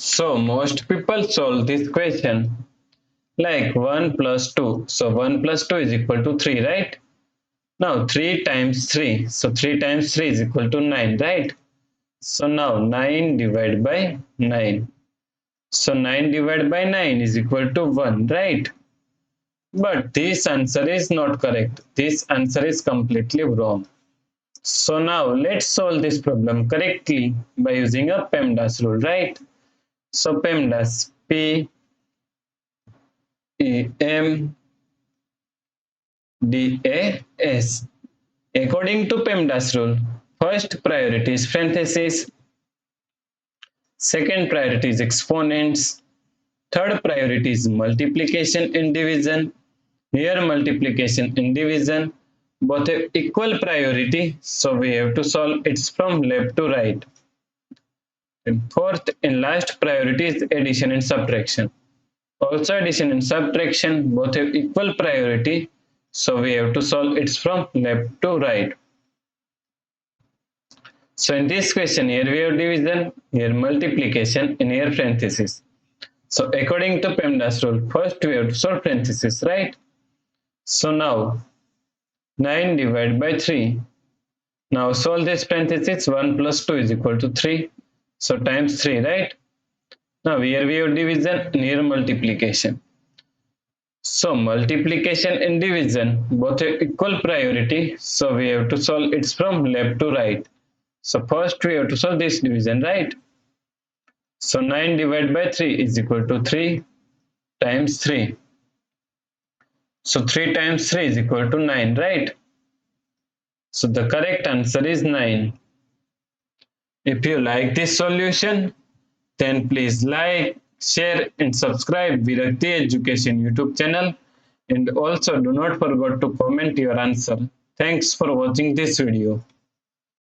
So most people solve this question like 1 plus 2. So 1 plus 2 is equal to 3, right? Now 3 times 3. So 3 times 3 is equal to 9, right? So now 9 divided by 9. So 9 divided by 9 is equal to 1, right? But this answer is not correct. This answer is completely wrong. So now let's solve this problem correctly by using a PEMDAS rule, right? So PEMDAS, P E M D A S. According to PEMDAS rule, first priority is parentheses, second priority is exponents, third priority is multiplication and division. Here multiplication and division both have equal priority, so we have to solve it from left to right. And fourth and last priority is addition and subtraction. Also addition and subtraction both have equal priority, so we have to solve it from left to right. So in this question, here we have division, here multiplication, and here parenthesis. So according to PEMDAS rule, first we have to solve parenthesis, right? So now 9 divided by 3. Now solve this parenthesis. 1 plus 2 is equal to 3. So times 3, right? Now here we have division and here multiplication. So multiplication and division both have equal priority. So we have to solve it from left to right. So first we have to solve this division, right? So 9 divided by 3 is equal to 3 times 3. So 3 times 3 is equal to 9, right? So the correct answer is 9. If you like this solution, then please like, share and subscribe Virakti Education YouTube channel, and also do not forget to comment your answer. Thanks for watching this video.